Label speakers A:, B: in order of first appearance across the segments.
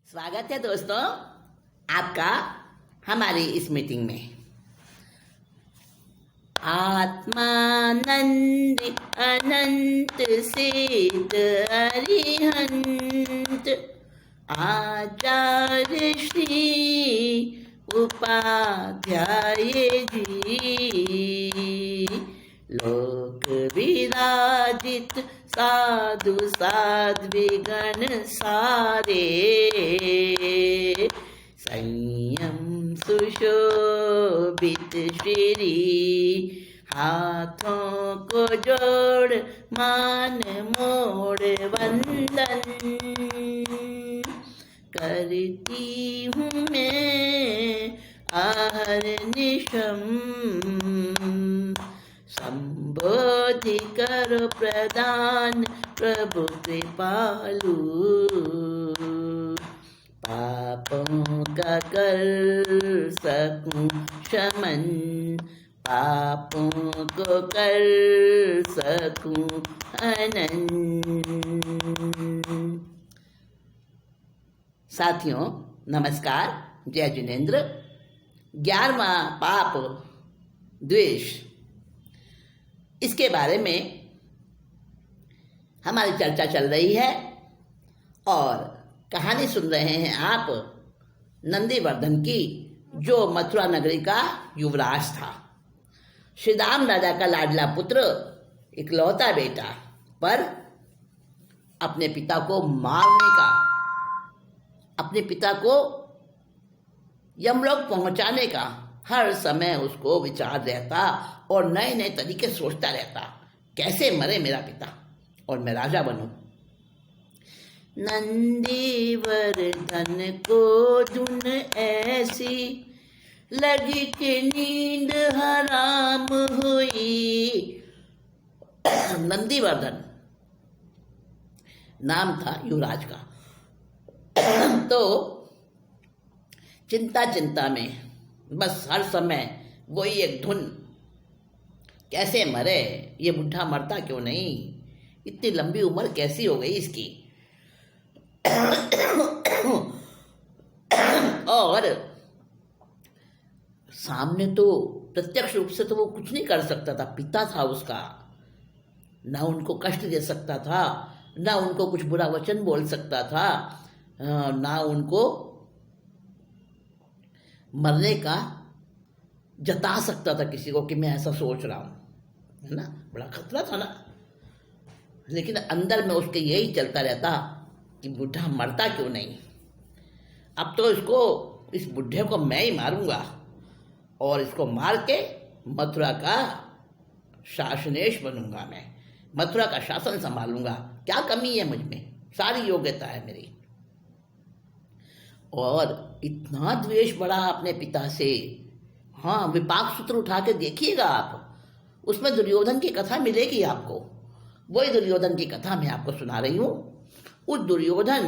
A: स्वागत है दोस्तों आपका हमारी इस मीटिंग में। आत्मानंद अनंत सिद्ध अरिहंत आचार्य श्री उपाध्याय जी, लोक विराजित साधु साध्विगण सारे, संयम सुशोभित श्री, हाथों को जोड़ मान मोड़ वंदन करती हूँ मैं अहर्निशम। संबोधि करो प्रदान प्रभु कृपालु, पापों का कर सकूं शमन, पापों को कर सकूं हनन। साथियों नमस्कार, जय जिनेन्द्र। 11वां पाप द्वेष, इसके बारे में हमारी चर्चा चल रही है और कहानी सुन रहे हैं आप नंदीवर्धन की, जो मथुरा नगरी का युवराज था। श्री राम राजा का लाडला पुत्र, इकलौता बेटा, पर अपने पिता को मारने का, अपने पिता को यमलोक पहुंचाने का हर समय उसको विचार रहता और नए नए तरीके सोचता रहता, कैसे मरे मेरा पिता और मैं राजा बनूं। नंदीवर्धन को धुन ऐसी लगी कि नींद हराम हुई। नंदीवर्धन नाम था युवराज का। तो चिंता चिंता में बस हर समय वही एक धुन, कैसे मरे ये बुढ़ा, मरता क्यों नहीं, इतनी लंबी उम्र कैसी हो गई इसकी। और सामने तो प्रत्यक्ष रूप से तो वो कुछ नहीं कर सकता था, पिता था उसका, ना उनको कष्ट दे सकता था, ना उनको कुछ बुरा वचन बोल सकता था, ना उनको मरने का जता सकता था किसी को कि मैं ऐसा सोच रहा हूं, है ना। बड़ा खतरा था ना। लेकिन अंदर में उसके यही चलता रहता कि बुढ़ा मरता क्यों नहीं, अब तो इसको, इस बुढ़े को मैं ही मारूंगा और इसको मार के मथुरा का शासनेश बनूंगा, मैं मथुरा का शासन संभालूंगा। क्या कमी है मुझ में, सारी योग्यता है मेरी। और इतना द्वेष बढ़ा अपने पिता से। हाँ, विपाक सूत्र उठा के देखिएगा आप, उसमें दुर्योधन की कथा मिलेगी आपको। वही दुर्योधन की कथा मैं आपको सुना रही हूँ। उस दुर्योधन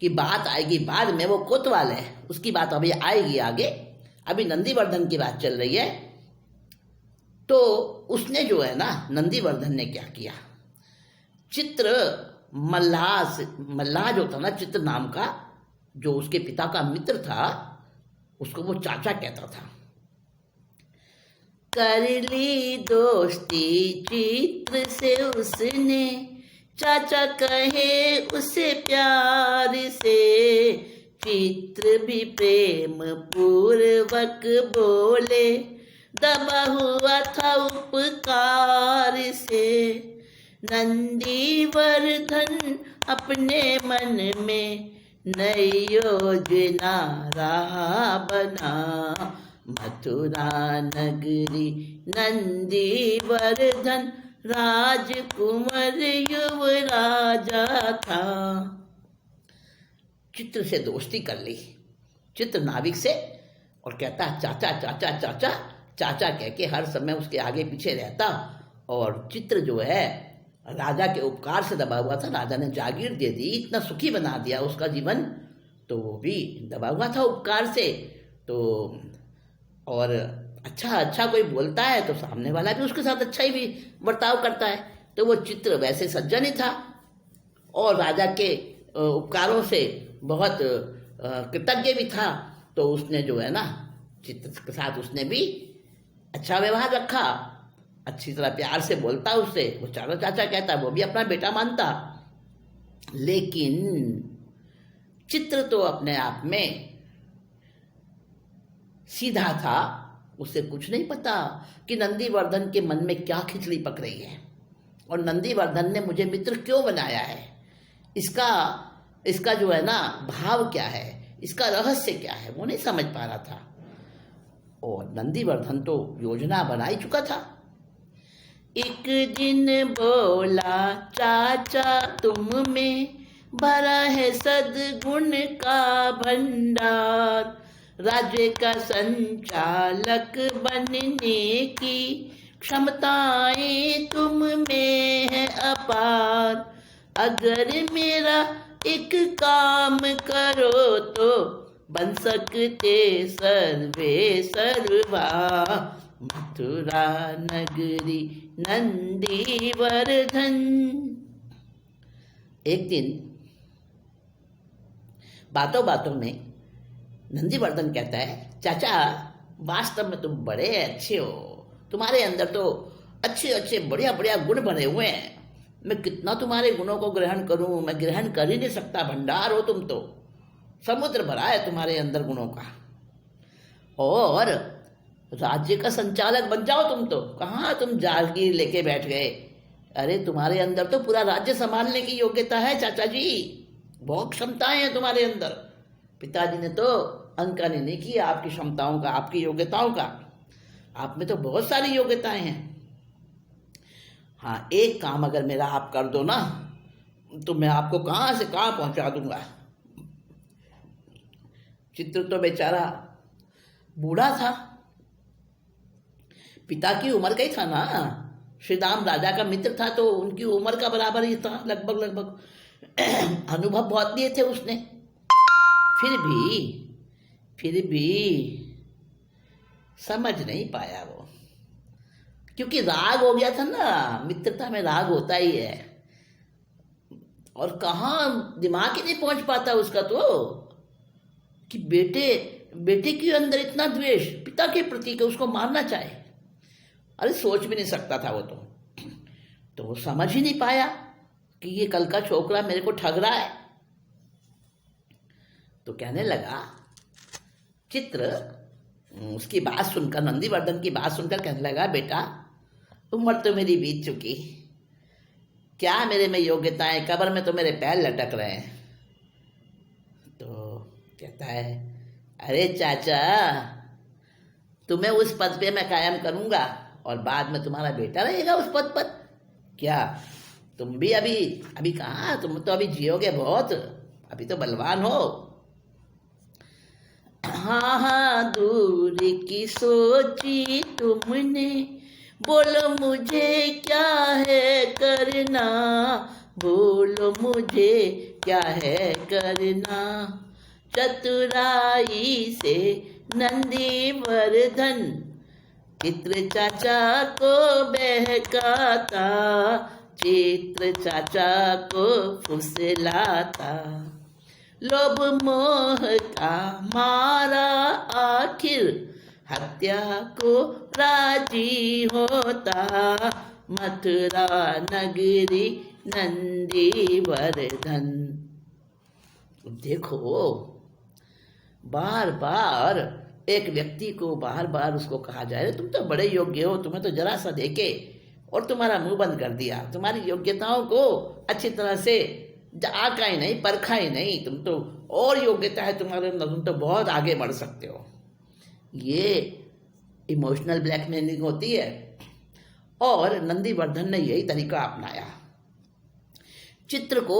A: की बात आएगी बाद में, वो कोतवाल है, उसकी बात अभी आएगी आगे। अभी नंदीवर्धन की बात चल रही है। तो उसने जो है ना, नंदीवर्धन ने क्या किया, चित्र मल्लाह जो था ना, चित्र नाम का, जो उसके पिता का मित्र था, उसको वो चाचा कहता था। कर ली दोस्ती चित्र से उसने, चाचा कहे उसे प्यार से, चित्र भी प्रेम पूर्वक बोले, दबा हुआ था उपकार से। नंदीवर्धन अपने मन में नई योजना राह बना, मथुरा नगरी नंदीवर्धन राजकुमार युवराजा था। चित्र से दोस्ती कर ली, चित्र नाविक से, और कहता चाचा चाचा चाचा चाचा कह के हर समय उसके आगे पीछे रहता। और चित्र जो है राजा के उपकार से दबा हुआ था, राजा ने जागीर दे दी, इतना सुखी बना दिया उसका जीवन, तो वो भी दबा हुआ था उपकार से। तो और अच्छा कोई बोलता है तो सामने वाला भी उसके साथ अच्छा ही भी बर्ताव करता है। तो वो चित्र वैसे सज्जन ही था और राजा के उपकारों से बहुत कृतज्ञ भी था, तो उसने जो है ना चित्र के साथ उसने भी अच्छा व्यवहार रखा, अच्छी तरह प्यार से बोलता उससे, वो चाचा चाचा कहता, वो भी अपना बेटा मानता। लेकिन चित्र तो अपने आप में सीधा था, उसे कुछ नहीं पता कि नंदीवर्धन के मन में क्या खिचड़ी पक रही है और नंदीवर्धन ने मुझे मित्र क्यों बनाया है, इसका इसका जो है ना भाव क्या है, इसका रहस्य क्या है, वो नहीं समझ पा रहा था। और नंदीवर्धन तो योजना बना ही चुका था। एक दिन बोला चाचा तुम में भरा है सद्गुण का भंडार, राज्य का संचालक बनने की क्षमताएं तुम में है अपार। अगर मेरा एक काम करो तो बन सकते सर्वे सर्वा, मथुरा नगरी नंदीवर्धन। एक दिन बातों बातों में नंदीवर्धन कहता है, चाचा वास्तव में तुम बड़े अच्छे हो, तुम्हारे अंदर तो अच्छे अच्छे बढ़िया बढ़िया गुण भरे हुए हैं, मैं कितना तुम्हारे गुणों को ग्रहण करूं, मैं ग्रहण कर ही नहीं सकता, भंडार हो तुम तो, समुद्र भरा है तुम्हारे अंदर गुणों का। और राज्य का संचालक बन जाओ तुम तो, कहाँ तुम जागीर लेके बैठ गए, अरे तुम्हारे अंदर तो पूरा राज्य संभालने की योग्यता है चाचा जी, बहुत क्षमताएं हैं तुम्हारे अंदर। पिताजी ने तो अंकन ही नहीं किया आपकी क्षमताओं का, आपकी योग्यताओं का, आप में तो बहुत सारी योग्यताएं हैं। हाँ, एक काम अगर मेरा आप कर दो ना तो मैं आपको कहाँ से कहाँ पहुंचा दूंगा। चित्र तो बेचारा बूढ़ा था, पिता की उम्र का ही था ना, श्री राम राजा का मित्र था तो उनकी उम्र का बराबर ही था लगभग लगभग। अनुभव बहुत दिए थे उसने, फिर भी समझ नहीं पाया वो, क्योंकि राग हो गया था ना, मित्रता में राग होता ही है, और कहाँ दिमाग ही नहीं पहुंच पाता उसका तो कि बेटे के अंदर इतना द्वेष पिता के प्रति कि उसको मारना चाहे, अरे सोच भी नहीं सकता था वो तो वो समझ ही नहीं पाया कि ये कल का छोकरा मेरे को ठग रहा है। तो कहने लगा चित्र, उसकी बात सुनकर, नंदीवर्धन की बात सुनकर कहने लगा, बेटा उम्र तो मेरी बीत चुकी, क्या मेरे में योग्यताएं, कब्र में तो मेरे पैर लटक रहे हैं। तो कहता है, अरे चाचा तुम्हें उस पद पे मैं कायम करूंगा और बाद में तुम्हारा बेटा रहेगा उस पद पर। क्या तुम भी अभी कहाँ, तुम तो अभी जियोगे बहुत, अभी तो बलवान हो। हाँ हाँ दूर की सोची तुमने, बोलो मुझे क्या है करना, बोलो मुझे क्या है करना। चतुराई से नंदीवर्धन चित्र चाचा को बहकाता, चित्र चाचा को फुसलाता। लोभ मोह का मारा आखिर हत्या को राजी होता, मथुरा नगरी नंदीवर्धन। देखो बार बार एक व्यक्ति को बार बार उसको कहा जाए तुम तो बड़े योग्य हो, तुम्हें तो जरा सा देखे और तुम्हारा मुंह बंद कर दिया, तुम्हारी योग्यताओं को अच्छी तरह से आका ही नहीं, परखा ही नहीं, तुम तो और योग्यता है तुम्हारे अंदर, तुम तो बहुत आगे बढ़ सकते हो। ये इमोशनल ब्लैकमेलिंग होती है और नंदीवर्धन ने यही तरीका अपनाया, चित्र को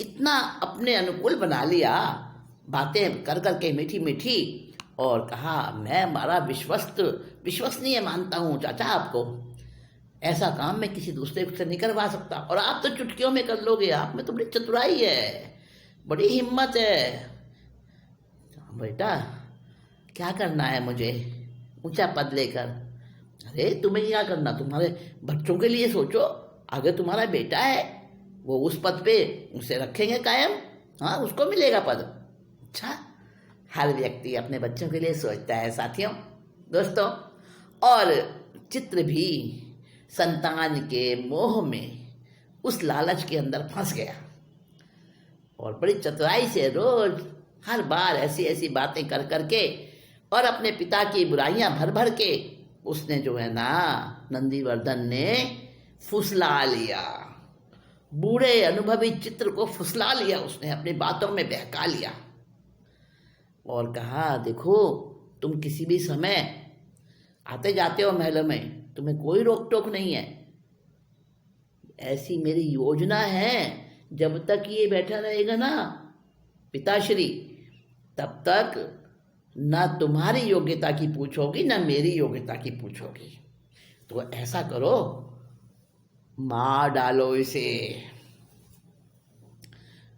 A: इतना अपने अनुकूल बना लिया, बातें कर करके मीठी मीठी, और कहा मैं हमारा विश्वसनीय मानता हूँ चाचा आपको, ऐसा काम मैं किसी दूसरे से नहीं करवा सकता और आप तो चुटकियों में कर लोगे, आप में तो बड़ी चतुराई है, बड़ी हिम्मत है। बेटा क्या करना है मुझे ऊंचा पद लेकर, अरे तुम्हें क्या करना, तुम्हारे बच्चों के लिए सोचो, आगे तुम्हारा बेटा है वो उस पद पे उसे रखेंगे कायम, हाँ, उसको मिलेगा पद। अच्छा, हर व्यक्ति अपने बच्चों के लिए सोचता है साथियों, दोस्तों। और चित्र भी संतान के मोह में उस लालच के अंदर फंस गया और बड़ी चतुराई से रोज हर बार ऐसी ऐसी बातें कर करके और अपने पिता की बुराइयां भर भर के उसने जो है ना, नंदीवर्धन ने फुसला लिया। बूढ़े अनुभवी चित्र को फुसला लिया उसने, अपनी बातों में बहका लिया और कहा, देखो तुम किसी भी समय आते जाते हो महल में, तुम्हें कोई रोक टोक नहीं है। ऐसी मेरी योजना है, जब तक ये बैठा रहेगा ना पिताश्री, तब तक ना तुम्हारी योग्यता की पूछोगी ना मेरी योग्यता की पूछोगी। तो ऐसा करो, मार डालो इसे।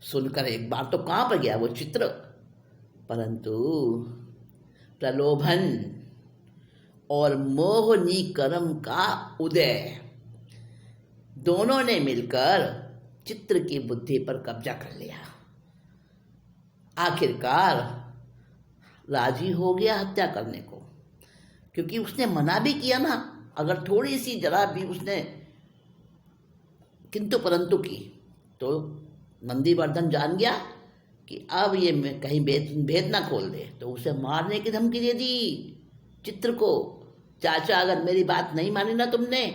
A: सुनकर एक बार तो कांप गया वो चित्र, परंतु प्रलोभन और मोहनी कर्म का उदय, दोनों ने मिलकर चित्र की बुद्धि पर कब्जा कर लिया। आखिरकार राजी हो गया हत्या करने को, क्योंकि उसने मना भी किया ना। अगर थोड़ी सी जरा भी उसने किंतु परंतु की तो नंदीवर्धन जान गया कि अब ये कहीं भेद ना खोल दे, तो उसे मारने की धमकी दे दी चित्र को। चाचा, अगर मेरी बात नहीं मानी ना तुमने,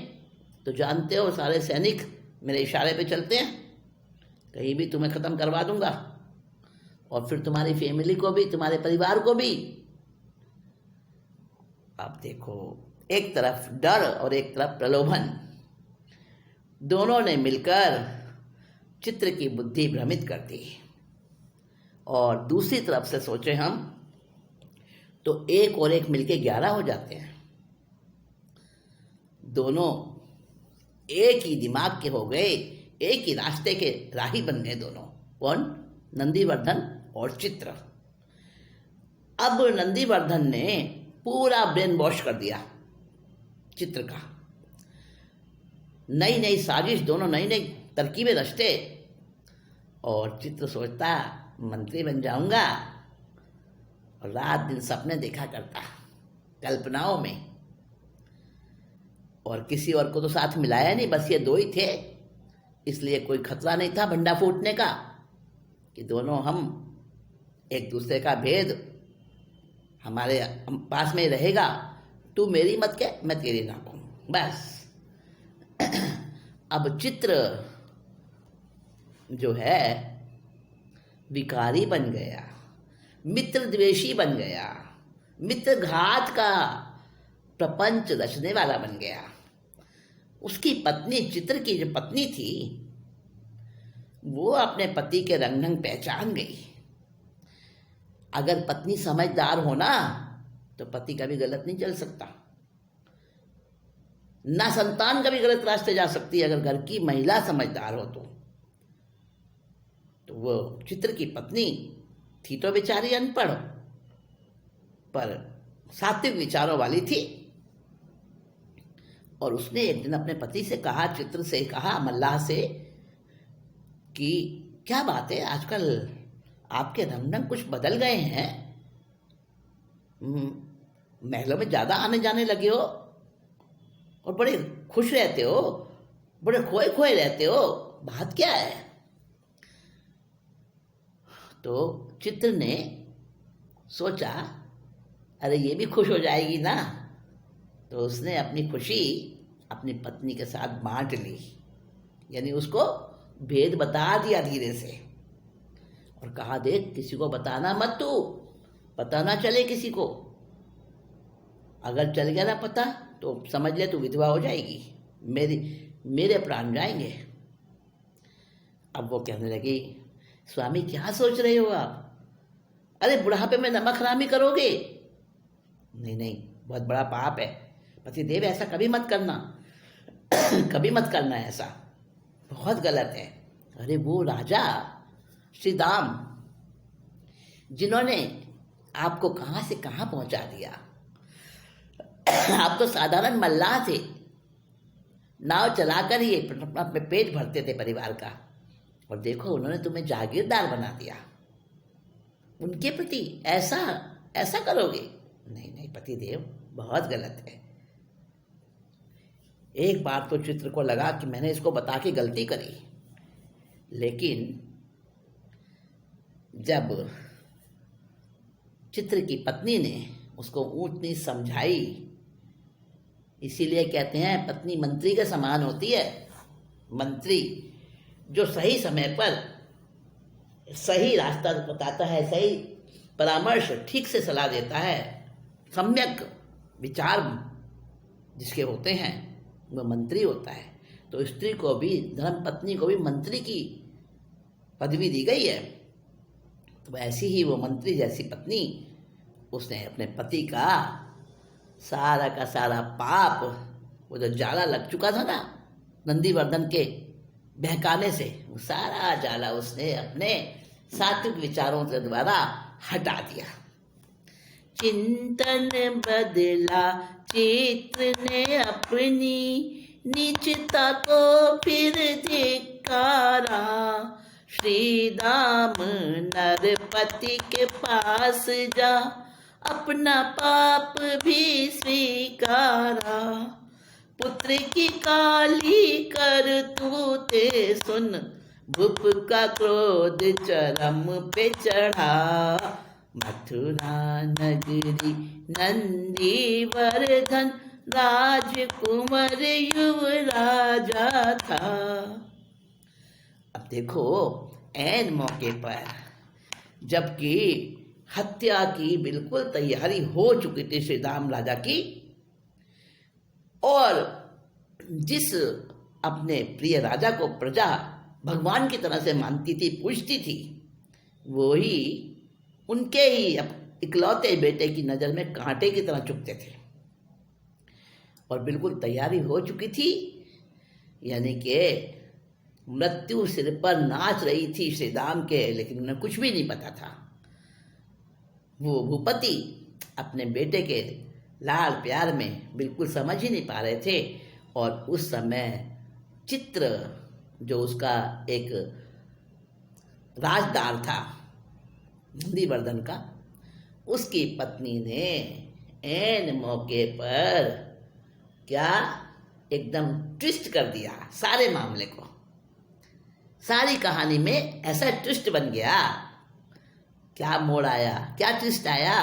A: तो जानते हो सारे सैनिक मेरे इशारे पे चलते हैं, कहीं भी तुम्हें ख़त्म करवा दूंगा और फिर तुम्हारी फैमिली को भी, तुम्हारे परिवार को भी। अब देखो, एक तरफ डर और एक तरफ प्रलोभन, दोनों ने मिलकर चित्र की बुद्धि भ्रमित कर दी। और दूसरी तरफ से सोचे हम तो एक और एक मिलके 11 हो जाते हैं। दोनों एक ही दिमाग के हो गए, एक ही रास्ते के राही बन गए दोनों। कौन? नंदीवर्धन और चित्र। अब नंदीवर्धन ने पूरा ब्रेन वॉश कर दिया चित्र का। नई नई साजिश, दोनों नई नई तरकीबें रचते और चित्र सोचता मंत्री बन जाऊंगा और रात दिन सपने देखा करता कल्पनाओं में। और किसी और को तो साथ मिलाया नहीं, बस ये दो ही थे, इसलिए कोई खतरा नहीं था भंडा फूटने का कि दोनों हम एक दूसरे का भेद हमारे पास में रहेगा, तू मेरी मत कह मैं तेरी ना कहूं, बस। अब चित्र जो है विकारी बन गया, मित्र द्वेषी बन गया, मित्र घात का प्रपंच रचने वाला बन गया। उसकी पत्नी, चित्र की जो पत्नी थी, वो अपने पति के रंग ढंग पहचान गई। अगर पत्नी समझदार हो ना, तो पति कभी गलत नहीं चल सकता, ना संतान कभी गलत रास्ते जा सकती है अगर घर की महिला समझदार हो तो। वो चित्र की पत्नी थी तो बेचारी अनपढ़, पर सात्विक विचारों वाली थी। और उसने एक दिन अपने पति से कहा, चित्र से कहा, मल्लाह से, कि क्या बात है आजकल आपके रंग ढंग कुछ बदल गए हैं, महलों में ज़्यादा आने जाने लगे हो और बड़े खुश रहते हो, बड़े खोए खोए रहते हो, बात क्या है? तो चित्र ने सोचा, अरे ये भी खुश हो जाएगी ना, तो उसने अपनी खुशी अपनी पत्नी के साथ बांट ली, यानी उसको भेद बता दिया धीरे से और कहा, देख किसी को बताना मत, तू पता ना चले किसी को, अगर चल गया ना पता तो समझ ले तू विधवा हो जाएगी, मेरे प्राण जाएंगे। अब वो कहने लगी, स्वामी क्या सोच रहे हो आप? अरे बुढ़ापे में नमक हरामी करोगे? नहीं नहीं, बहुत बड़ा पाप है पतिदेव, ऐसा कभी मत करना, कभी मत करना, ऐसा बहुत गलत है। अरे वो राजा श्री दाम, जिन्होंने आपको कहाँ से कहाँ पहुँचा दिया, आप तो साधारण मल्लाह थे, नाव चलाकर ही अपना पेट भरते थे परिवार का, और देखो उन्होंने तुम्हें जागीरदार बना दिया, उनके प्रति ऐसा ऐसा करोगे? नहीं नहीं पतिदेव, बहुत गलत है। एक बार तो चित्र को लगा कि मैंने इसको बता के गलती करी, लेकिन जब चित्र की पत्नी ने उसको ऊंच नीच समझाई, इसीलिए कहते हैं पत्नी मंत्री के समान होती है। मंत्री जो सही समय पर सही रास्ता बताता है, सही परामर्श, ठीक से सलाह देता है, सम्यक विचार जिसके होते हैं, वह मंत्री होता है। तो स्त्री को भी, धर्म पत्नी को भी मंत्री की पदवी दी गई है। तो ऐसी ही वो मंत्री जैसी पत्नी, उसने अपने पति का सारा पाप, वो जो जाला लग चुका था ना नंदीवर्धन के बहकाने से, वो सारा जाला उसने अपने सात्विक विचारों के द्वारा हटा दिया। चिंतन बदला चित्र ने अपनी, नीचता को फिर धिक्कारा। श्री राम नरपति के पास जा, अपना पाप भी स्वीकारा। पुत्र की काली कर तूते सुन, भूप का क्रोध चरम पे चढ़ा। मथुरा नगरी नंदीवर्धन, राजकुंवर युवराजा था। अब देखो ऐन मौके पर, जबकि हत्या की बिल्कुल तैयारी हो चुकी थी श्री राम राजा की, और जिस अपने प्रिय राजा को प्रजा भगवान की तरह से मानती थी, पूजती थी, वो ही उनके ही इकलौते बेटे की नज़र में कांटे की तरह चुभते थे। और बिल्कुल तैयारी हो चुकी थी, यानी कि मृत्यु सिर पर नाच रही थी श्री राम के, लेकिन उन्हें कुछ भी नहीं पता था। वो भूपति अपने बेटे के लाड़ प्यार में बिल्कुल समझ ही नहीं पा रहे थे। और उस समय चित्र, जो उसका एक राजदार था नंदीवर्धन का, उसकी पत्नी ने ऐन मौके पर क्या एकदम ट्विस्ट कर दिया सारे मामले को। सारी कहानी में ऐसा ट्विस्ट बन गया, क्या मोड़ आया, क्या ट्विस्ट आया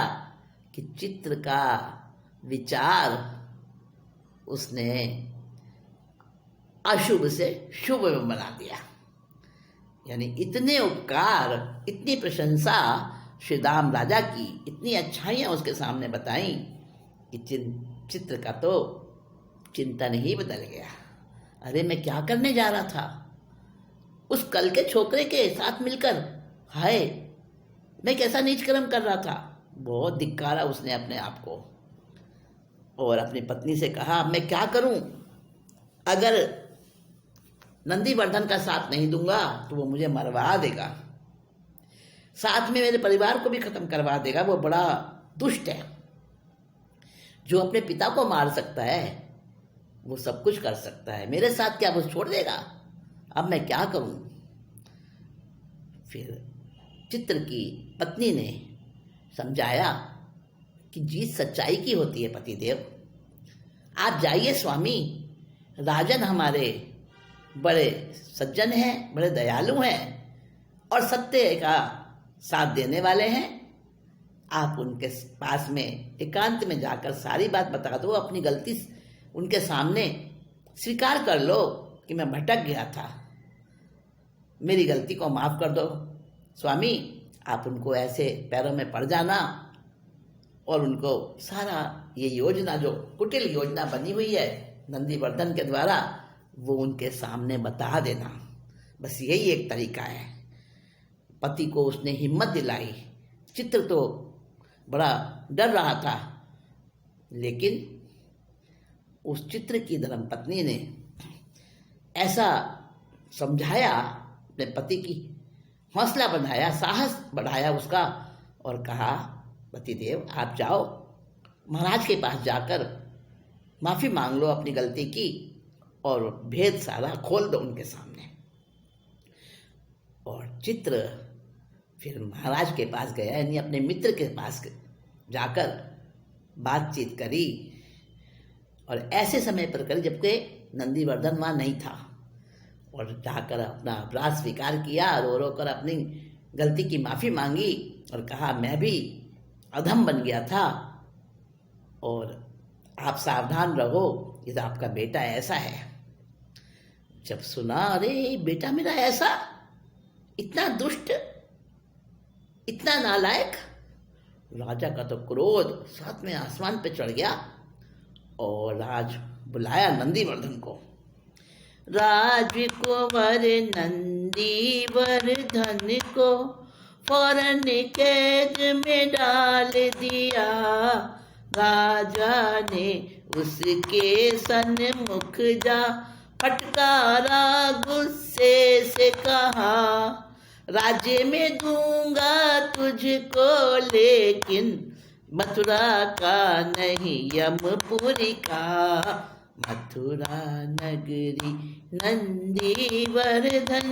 A: कि चित्र का विचार उसने अशुभ से शुभ में बना दिया। यानी इतने उपकार, इतनी प्रशंसा श्री राम राजा की, इतनी अच्छाइयाँ उसके सामने बताई कि चित्र का तो चिंतन ही बदल गया। अरे मैं क्या करने जा रहा था उस कल के छोकरे के साथ मिलकर, हाय मैं कैसा नीच कर्म कर रहा था। बहुत धिक्कारा उसने अपने आप को, और अपनी पत्नी से कहा मैं क्या करूं, अगर नंदीवर्धन का साथ नहीं दूंगा तो वो मुझे मरवा देगा, साथ में मेरे परिवार को भी खत्म करवा देगा। वो बड़ा दुष्ट है, जो अपने पिता को मार सकता है वो सब कुछ कर सकता है, मेरे साथ क्या वो छोड़ देगा। अब मैं क्या करूं। फिर चित्र की पत्नी ने समझाया कि जीत सच्चाई की होती है पतिदेव, आप जाइए स्वामी, राजन हमारे बड़े सज्जन हैं, बड़े दयालु हैं और सत्य का साथ देने वाले हैं। आप उनके पास में एकांत में जाकर सारी बात बता दो, अपनी गलती उनके सामने स्वीकार कर लो कि मैं भटक गया था, मेरी गलती को माफ़ कर दो स्वामी। आप उनको ऐसे पैरों में पड़ जाना और उनको सारा ये योजना, जो कुटिल योजना बनी हुई है नंदीवर्धन के द्वारा, वो उनके सामने बता देना। बस यही एक तरीका है। पति को उसने हिम्मत दिलाई। चित्र तो बड़ा डर रहा था, लेकिन उस चित्र की धर्मपत्नी ने ऐसा समझाया, अपने पति की हौसला बढ़ाया, साहस बढ़ाया उसका, और कहा पतिदेव आप जाओ महाराज के पास जाकर माफ़ी मांग लो अपनी गलती की और भेद सारा खोल दो उनके सामने। और चित्र फिर महाराज के पास गया, यानी अपने मित्र के पास जाकर बातचीत करी, और ऐसे समय पर करी जबकि नंदीवर्धन वहाँ नहीं था, और जाकर अपना अपराध स्वीकार किया, रो रो कर अपनी गलती की माफ़ी मांगी और कहा मैं भी अधम बन गया था और आप सावधान रहो, ये तो आपका बेटा ऐसा है। जब सुना, अरे बेटा मेरा ऐसा, इतना दुष्ट, इतना नालायक, राजा का तो क्रोध साथ में आसमान पे चढ़ गया और राज बुलाया नंदीवर्धन को। राजकुंवर नंदीवर्धन को फौरन कैद में डाल दिया, राजा ने उसके सन्मुख जा फटकारा, गुस्से से कहा राज्य में दूंगा तुझको, लेकिन मथुरा का नहीं यमपुरी का, मथुरा नगरी नंदीवर्धन।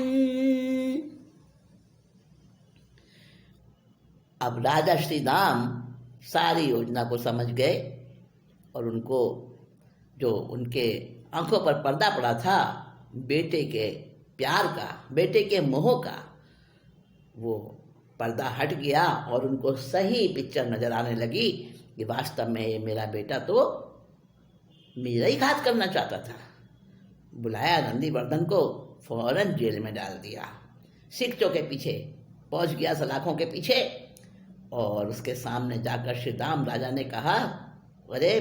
A: अब राजा श्री राम सारी योजना को समझ गए और उनको जो उनके आंखों पर पर्दा पड़ा था बेटे के प्यार का, बेटे के मोह का, वो पर्दा हट गया और उनको सही पिक्चर नजर आने लगी कि वास्तव में ये मेरा बेटा तो मेरा ही घात करना चाहता था। बुलाया नंदीवर्धन को, फौरन जेल में डाल दिया, सिक्चों के पीछे पहुंच गया, सलाखों के पीछे, और उसके सामने जाकर श्री राम राजा ने कहा अरे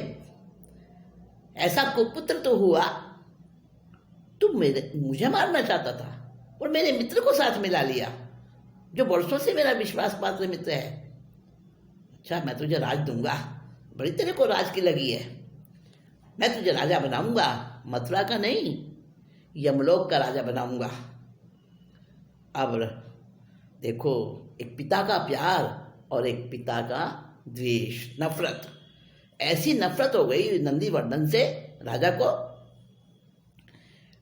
A: ऐसा कुपुत्र तो हुआ, तुम मुझे मारना चाहता था और मेरे मित्र को साथ मिला लिया जो वर्षों से मेरा विश्वास पात्र मित्र है। अच्छा, मैं तुझे राज दूंगा, बड़ी तेरे को राज की लगी है, मैं तुझे राजा बनाऊंगा, मथुरा का नहीं यमलोक का राजा बनाऊंगा। अब देखो, एक पिता का प्यार और एक पिता का द्वेष, नफरत, ऐसी नफरत हो गई नंदीवर्धन से राजा को।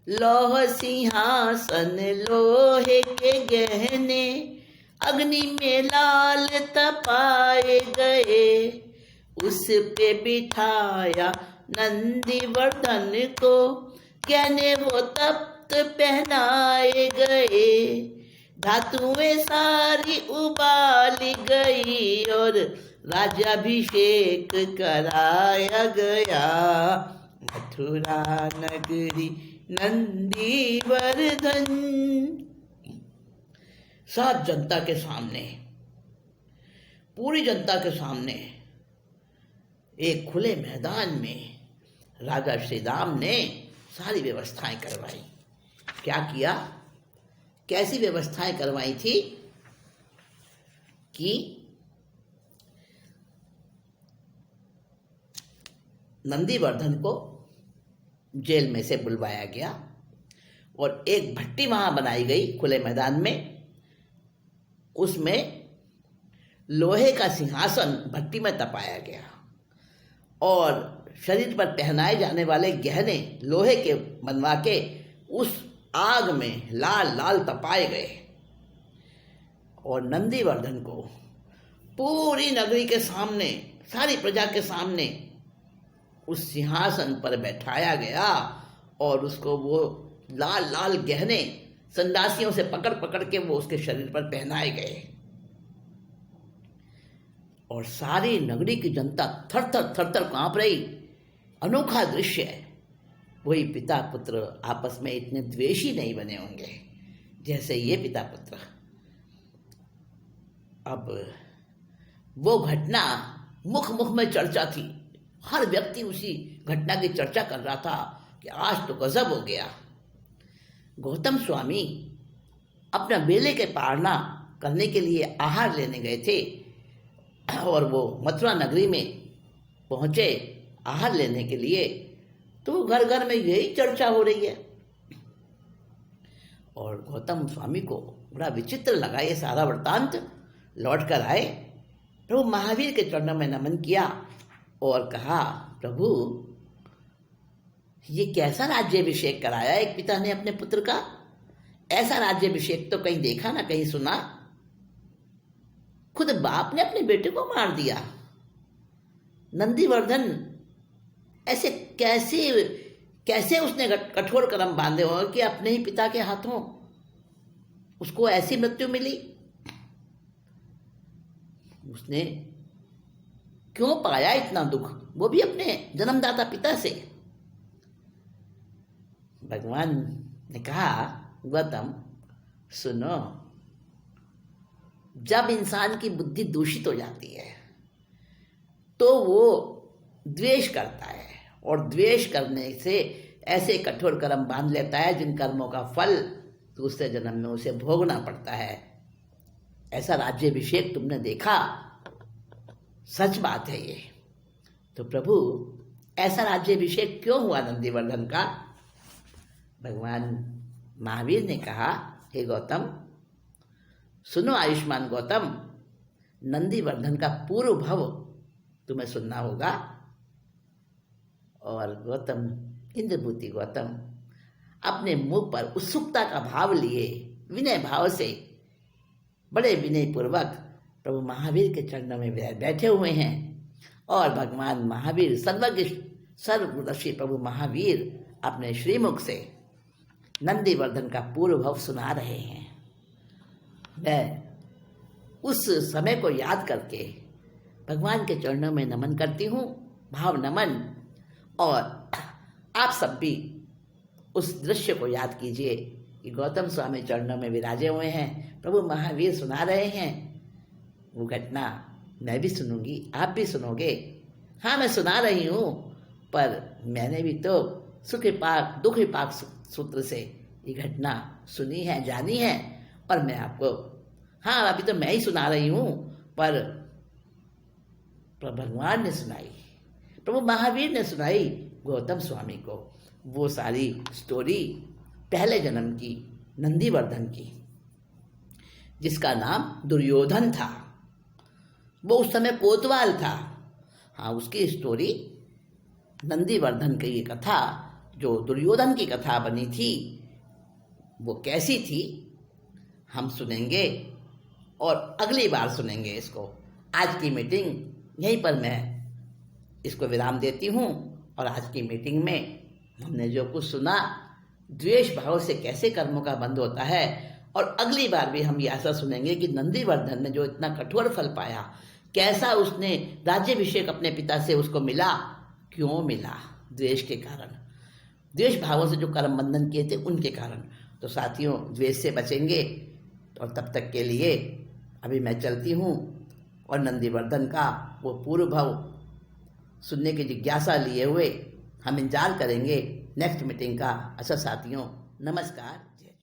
A: लौह सिंहासन लोहे के गहने अग्नि में लाल तपाए गए, उस पे बिठाया नंदीवर्धन को, कहने वो तप्त पहनाए गए, धातुएं सारी उबाली गई और राज्याभिषेक कराया गया, मथुरा नगरी नंदीवर्धन। सब जनता के सामने, पूरी जनता के सामने, एक खुले मैदान में राजा श्री राम ने सारी व्यवस्थाएं करवाई। क्या किया, कैसी व्यवस्थाएं करवाई थी कि नंदीवर्धन को जेल में से बुलवाया गया और एक भट्टी वहां बनाई गई खुले मैदान में, उसमें लोहे का सिंहासन भट्टी में तपाया गया और शरीर पर पहनाए जाने वाले गहने लोहे के बनवा के उस आग में लाल लाल तपाए गए और नंदीवर्धन को पूरी नगरी के सामने, सारी प्रजा के सामने उस सिंहासन पर बैठाया गया और उसको वो लाल लाल गहने संदासियों से पकड़ पकड़ के वो उसके शरीर पर पहनाए गए और सारी नगरी की जनता थर थर थर थर कांप रही। अनोखा दृश्य है। वही पिता पुत्र आपस में इतने द्वेषी नहीं बने होंगे जैसे ये पिता पुत्र। अब वो घटना मुख मुख में चर्चा थी, हर व्यक्ति उसी घटना की चर्चा कर रहा था कि आज तो गजब हो गया। गौतम स्वामी अपना बेले के पारना करने के लिए आहार लेने गए थे और वो मथुरा नगरी में पहुंचे आहार लेने के लिए, तो घर घर में यही चर्चा हो रही है और गौतम स्वामी को बड़ा विचित्र लगा ये सारा वृत्तांत। लौट कर आए, प्रभु महावीर के चरणों में नमन किया और कहा, प्रभु ये कैसा राज्याभिषेक कराया एक पिता ने अपने पुत्र का? ऐसा राज्याभिषेक तो कहीं देखा ना कहीं सुना। खुद बाप ने अपने बेटे को मार दिया। नंदीवर्धन ऐसे कैसे कैसे उसने कठोर कदम बांधे हो कि अपने ही पिता के हाथों उसको ऐसी मृत्यु मिली। उसने क्यों पाया इतना दुख, वो भी अपने जन्मदाता पिता से। भगवान ने कहा, गौतम सुनो, जब इंसान की बुद्धि दूषित हो जाती है तो वो द्वेष करता है, और द्वेष करने से ऐसे कठोर कर्म बांध लेता है जिन कर्मों का फल दूसरे जन्म में उसे भोगना पड़ता है। ऐसा राज्याभिषेक तुमने देखा, सच बात है ये। तो प्रभु ऐसा राज्याभिषेक क्यों हुआ नंदीवर्धन का? भगवान महावीर ने कहा, हे गौतम सुनो, आयुष्मान गौतम, नंदीवर्धन का पूर्व भव तुम्हें सुनना होगा। और गौतम, इंद्रभूति गौतम, अपने मुंह पर उत्सुकता का भाव लिए विनय भाव से बड़े विनय पूर्वक प्रभु महावीर के चरणों में बैठे हुए हैं। और भगवान महावीर सर्वज्ञ सर्वदर्शी प्रभु महावीर अपने श्रीमुख से नंदीवर्धन का पूर्व भव सुना रहे हैं। मैं उस समय को याद करके भगवान के चरणों में नमन करती हूँ, भाव नमन। और आप सब भी उस दृश्य को याद कीजिए कि गौतम स्वामी चरणों में विराजे हुए हैं, प्रभु महावीर सुना रहे हैं। वो घटना मैं भी सुनूंगी, आप भी सुनोगे। हाँ, मैं सुना रही हूँ, पर मैंने भी तो सुख पाक दुख पाक सूत्र से ये घटना सुनी है, जानी है। और मैं आपको, हाँ अभी तो मैं ही सुना रही हूँ, पर भगवान ने सुनाई, प्रभु महावीर ने सुनाई गौतम स्वामी को वो सारी स्टोरी पहले जन्म की नंदीवर्धन की, जिसका नाम दुर्योधन था। वो उस समय कोतवाल था। हाँ, उसकी स्टोरी नंदीवर्धन की ये कथा जो दुर्योधन की कथा बनी थी, वो कैसी थी हम सुनेंगे और अगली बार सुनेंगे इसको। आज की मीटिंग यहीं पर मैं इसको विराम देती हूँ। और आज की मीटिंग में हमने जो कुछ सुना, द्वेष भाव से कैसे कर्मों का बंध होता है, और अगली बार भी हम ये ऐसा सुनेंगे कि नंदीवर्धन ने जो इतना कठोर फल पाया, कैसा उसने राज्याभिषेक अपने पिता से उसको मिला, क्यों मिला? द्वेष के कारण, द्वेष भावों से जो कर्म बंधन किए थे उनके कारण। तो साथियों, द्वेष से बचेंगे। और तब तक के लिए अभी मैं चलती हूँ, और नंदीवर्धन का वो पूर्व भाव सुनने की जिज्ञासा लिए हुए हम इंतजार करेंगे नेक्स्ट मीटिंग का। अच्छा साथियों, नमस्कार।